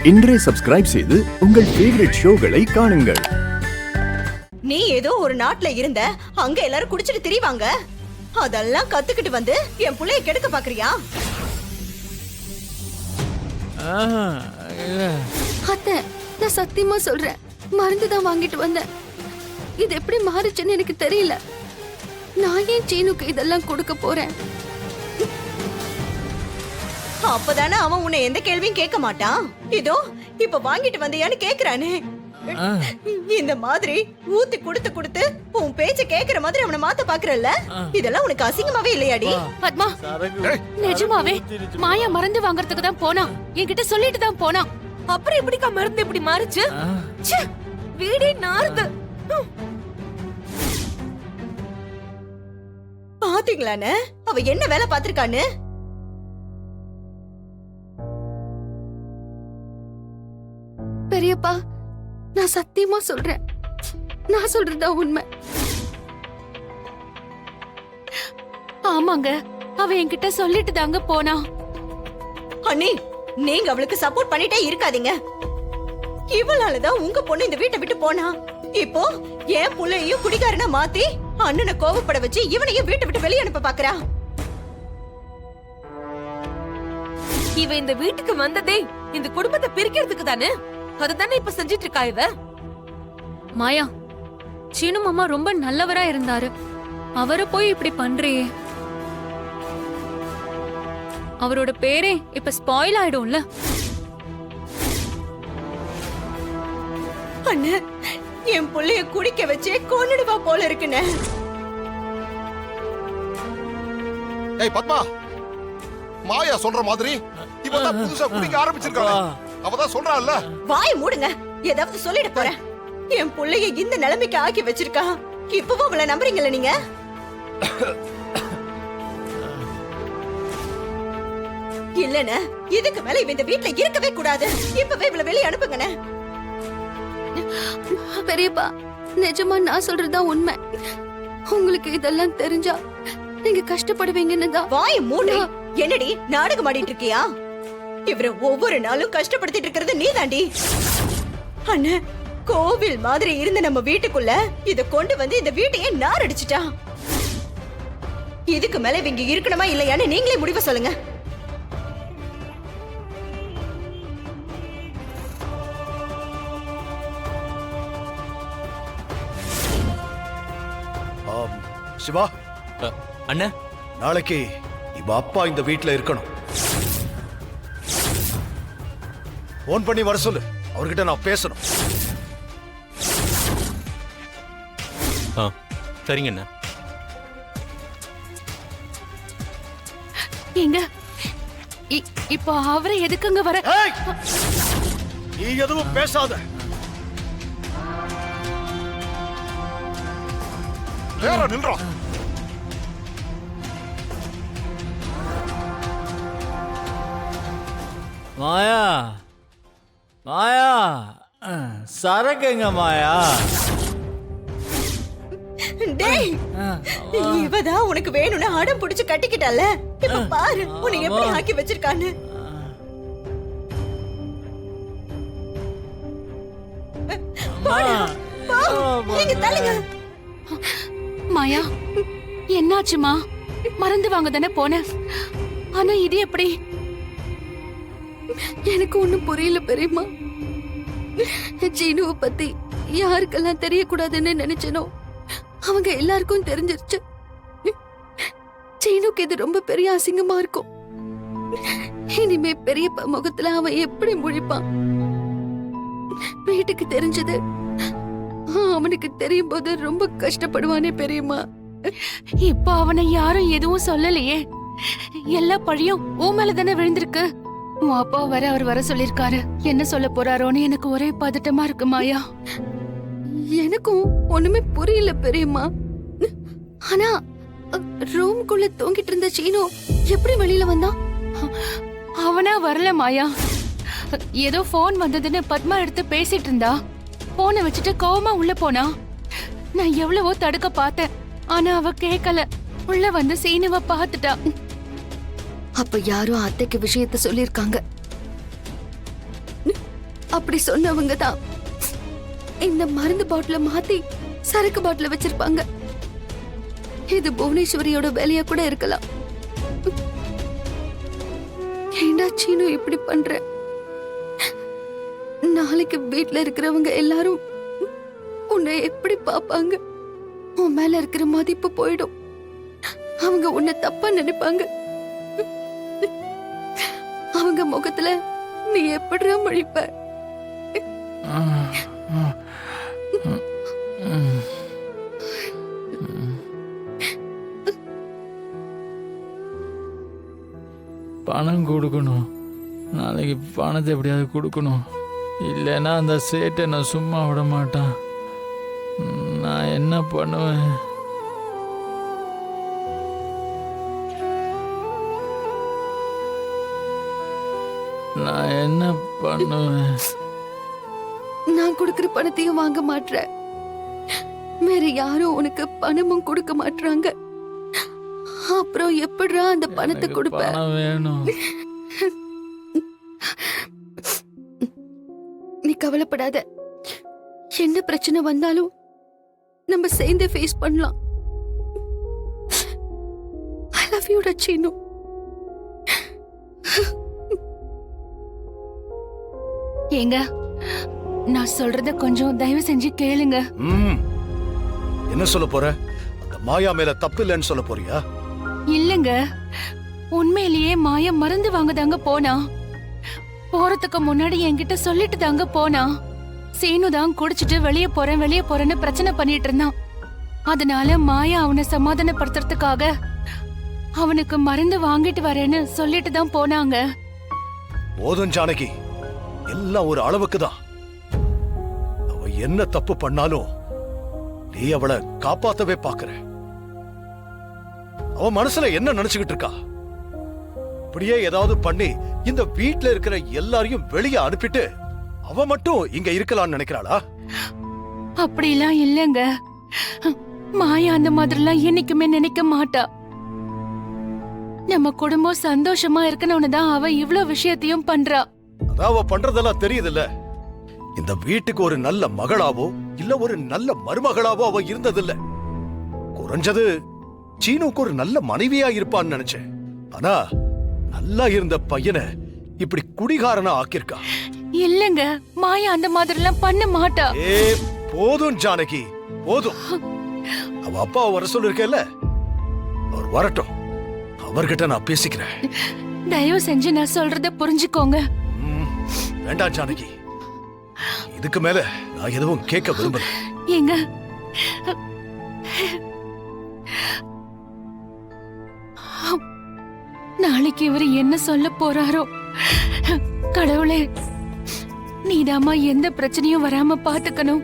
இன்றே சப்ஸ்கிரைப் செய்து உங்கள் ஃபேவரட் ஷோகளை காணுங்கள். நீ ஏதோ ஒரு நாட்டுல இருந்த, அங்க எல்லாரும் குடிச்சிட்டு திரிவாங்க. அதெல்லாம் கத்துக்கிட்டு வந்து என் புள்ளைய கெடுக்க பாக்குறியா? அத்தை, நான் சத்தியமா சொல்றேன், மருந்து தான் வாங்கிட்டு வந்தேன். இது எப்படி மாறுச்சுன்னு எனக்கு தெரியல. நான் ஏன் சீனுக்கு இதெல்லாம் கொடுக்க போறேன்? அப்பதானே அவன் உன்னை எந்த கேள்வியும் கேட்க மாட்டான். இதோ இப்ப வாங்கிட்டு வந்தியான்னு கேக்குறானே. இந்த மாதிரி ஊத்தி குடுத்து குடுத்து உன் பேச்ச கேக்குற மாதிரி அவனை மாத்த பாக்குறல்ல? இதெல்லாம் உனக்கு அசிங்கமாவே இல்லையாடி? பத்மா, நிஜமாவே மாயா மருந்து வாங்குறதுக்கு தான் போனா. என்கிட்ட சொல்லிட்டு தான் போனா. அப்புறம் எப்படிக்கா மருந்து இப்படி மாறுச்சு? வீடே நாறுது. பாத்தீங்களானே அவ என்ன வேலை பாத்திருக்கான்னு? பெரியப்பா, நான் சத்தியமா சொல்றேன், நான் சொல்றதுதான் உண்மை. ஆமாங்க, அவ என்கிட்ட சொல்லிட்டு தாங்க போனா. அண்ணி, நீங்க அவளுக்கு சப்போர்ட் பண்ணிட்டே இருக்காதீங்க. இவளாலதான் உங்க பொண்ணு இந்த வீட்டை விட்டு போனா. இப்போ என் புள்ளையும் குடிகாரனா மாத்தி அண்ணனை கோவப்பட வச்சு இவனையும் வீட்டை விட்டு வெளியே அனுப்ப பாக்குறா. இவ இந்த வீட்டுக்கு வந்ததே இந்த குடும்பத்தை பிரிக்கிறதுக்கு தானே. அதுதானே இப்ப செஞ்சிட்டு இருக்கா இவ. மாயா, சீனு மாமா ரொம்ப நல்லவரா இருந்தாரு. அவரை போய் இப்படி பண்றியே. அவரோட பேரே இப்ப ஸ்பாயில் ஆயிடும்ல. அண்ணே, என் புள்ளைய குடிக்க வச்சே கொன்னுடுவா போல இருக்குன்னு. ஏய் பத்மா, மாயா சொல்ற மாதிரி இப்பதான் புதுசா குடிக்க ஆரம்பிச்சிருக்காங்க. அவதான் சொல்றாள்ல. வாய் மூடுங்க, ஏதாவது சொல்லிட போறேன். என் புள்ளைய இந்த நிலைமைக்கு ஆக்கி வச்சிருக்கா. இப்பவும் அவளை நம்புறீங்களா நீங்க? இல்லண்ணே, இதுக்கு மேல இவ இந்த வீட்ல இருக்கவே கூடாது. இப்பவே இவளை வெளியே அனுப்புங்கண்ணே. பெரியப்பா, நிஜமா நான் சொல்றதுதான் உண்மை. உங்களுக்கு இதெல்லாம் தெரிஞ்சா நீங்க கஷ்டப்படுவீங்கன்னு தான். வாய் மூடு. என்னடி நாடகம் ஆடிட்டு இருக்கியா? இவரை ஒவ்வொரு நாளும் கஷ்டப்படுத்திட்டு இருக்கிறது நீதாண்டி. அண்ணே, கோவில் மாதிரி இருந்த நம்ம வீட்டுக்குள்ள இத கொண்டு வந்து இந்த வீட்டையே நார் அடிச்சிட்டா. இதுக்கு மேல இவங்க இருக்கணுமா இல்லையான்னு நீங்களே முடிவு சொல்லுங்க. சிவா, அண்ணா, நாளைக்கு இவ அப்பா இந்த வீட்ல இருக்கணும். போன் பண்ணி வர சொல்லு, அவர்கிட்ட நான் பேசணும். சரிங்க அண்ணா. எங்க இப்போ அவரை எதுக்குங்க வர? ஏய், நீ எதுவும் பேசாத. நேரா நின்றா. மாயா, மாயா, சரக்குங்க மாயா. டேய், இவதான் உனக்கு வேணும்னு அடம் பிடிச்சு கட்டிக்கிட்டால. இப்ப பாரு உன்னை எப்படி ஆக்கி வச்சிருக்கான்னு. போடா, போ, நீங்க தள்ளுங்க. மாயா, என்னாச்சுமா? மருந்து வாங்க தானே போன, ஆனா இது எப்படி? எனக்கு ஒண்ணும் புரியல பெரியம்மா. சீனுவை பத்தி யாருக்கெல்லாம் தெரியக்கூடாதுன்னு நினைச்சனோ அவங்க எல்லாருக்கும் தெரிஞ்சிருச்சு. சீனுக்கு இது ரொம்ப பெரிய அசிங்கமா இருக்கும். இனிமே பெரியப்பா முகத்துல அவன் எப்படி முழிப்பான்? வீட்டுக்கு தெரிஞ்சது அவனுக்கு தெரியும் போது ரொம்ப கஷ்டப்படுவானே பெரியம்மா. இப்போ அவனை யாரும் எதுவும் சொல்லலையே. எல்லா பழியும் உன் மேல தானே விழுந்திருக்கு. உன் அப்பா வர அவர் வர சொல்லிருக்காரு. என்ன சொல்ல போறாரோன்னு எனக்கு ஒரே பதட்டமா இருக்கு மாயா. எனக்கும் ஒண்ணுமே புரியல பெரியம்மா. ஆனா ரூம்குள்ள தூங்கிட்டு இருந்த சீனு எப்படி வெளியில வந்தான்? அவனா வரல மாயா. ஏதோ போன் வந்ததுன்னு பத்மா எடுத்து பேசிட்டு இருந்தா. போனை வச்சுட்டு கோவமா உள்ள போனா. நான் எவ்வளவோ தடுக்க பார்த்தேன், ஆனா அவ கேட்கல. உள்ள வந்து சீனுவ பார்த்துட்டா. அப்ப யாரும் அத்தைக்கு விஷயத்த சொல்லிருக்காங்க. அப்படி சொன்னவங்க தான் இந்த மருந்து பாட்டில மாத்தி சரக்கு பாட்டில வச்சிருப்பாங்க. இது புவனேஸ்வரியோட வேலையா கூட இருக்கலாம். ஏண்டா சீனு இப்படி பண்ற? நாளைக்கு வீட்ல இருக்கிறவங்க எல்லாரும் உன்னை எப்படி பாப்பாங்க? உன் மேல இருக்கிற மதிப்பு போயிடும். அவங்க உன்னை தப்பா நினைப்பாங்க. அவங்க முகத்துல நீ எப்படிடா முழிப்ப? பணம் கொடுக்கணும். நாளைக்கு பணத்தை எப்படியாவது கொடுக்கணும். இல்லைன்னா அந்த சேட்டை நான் சும்மா விட மாட்டான். நான் என்ன பண்ணுவேன்? நான் என்ன பண்ணுவேன்? நான் கொடுக்கிற பணத்தையும் வாங்க மாட்ற. வேற யாரும் உனக்கு பணமும் கொடுக்க மாட்றாங்க. அப்புறம் எப்படிடா அந்த பணத்தை எனக்கு கொடுப்ப? பணம் வேணும். நீ கவலைப்படாத. என்ன பிரச்சனை வந்தாலும் நம்ம சேர்ந்து ஃபேஸ் பண்ணலாம். I love you Seenu. ஏங்க, நான் சொல்றத கொஞ்சம் தயவு செஞ்சு கேளுங்க. என்ன சொல்ல போற? அந்த மாயா மேல தப்பு இல்லைன்னு சொல்ல போறியா? இல்லங்க, உண்மையிலேயே மாயா மருந்து வாங்க தாங்க போனா. போறதுக்கு முன்னாடி என்கிட்ட சொல்லிட்டு தாங்க போனா. சீனு தான் குடிச்சிட்டு வெளியே போறேன்னு பிரச்சனை பண்ணிட்டு இருந்தான். அதனால மாயா அவனை சமாதானப்படுத்துறதுக்காக அவனுக்கு மருந்து வாங்கிட்டு வரேன்னு சொல்லிட்டு தான் போனாங்க. போதும் ஜானகி, எல்லாம் ஒரு அளவுக்கு தான். அவ என்ன தப்பு பண்ணாலும் நீ அவளை காப்பாத்தவே பாக்குற. அவ மனசுல என்ன நினைச்சுக்கிட்டு இருக்கா? இப்படியே ஏதாவது பண்ணி இந்த வீட்ல இருக்கிற எல்லாரையும் வெளியே அனுப்பிட்டு அவ மட்டும் இங்க இருக்கலாம்னு நினைக்கிறாளா? அப்படிலாம் இல்லங்க. மாயா அந்த மாதிரிலாம் என்னைக்குமே நினைக்க மாட்டா. நம்ம குடும்பம் சந்தோஷமா இருக்கணும்னு தான் அவ இவ்ளோ விஷயத்தையும் பண்றா. அதான் அவ பண்றதெல்லாம் தெரியுதுல்ல. இந்த வீட்டுக்கு ஒரு நல்ல மகளாவோ இல்ல ஒரு நல்ல மருமகளாவோ அவ இருந்ததில்ல. குறைஞ்சது சீனுக்கு ஒரு நல்ல மனைவியா இருப்பான்னு நினைச்சேன். ஆனா நல்லா இருந்த பையனை இப்படி குடிகாரனா ஆக்கியிருக்கா. இல்லங்க, மாயா அந்த மாதிரிலாம் பண்ண மாட்டா. ஏ போதும் ஜானகி, போதும். அவ அப்பா வர சொல்லிருக்கேல்ல, அவர் வரட்டும். அவர்கிட்ட நான் பேசிக்கிறேன். தயவு செஞ்சு நான் சொல்றத புரிஞ்சுக்கோங்க. வேண்டாம் ஜானகி, இதுக்கு மேல நான் எதுவும் கேட்க விரும்பல. ஏங்க, நாளைக்கு இவர் என்ன சொல்ல போறாரோ? கடவுளே, நீதாம்மா எந்த பிரச்சனையும் வராம பாத்துக்கணும்.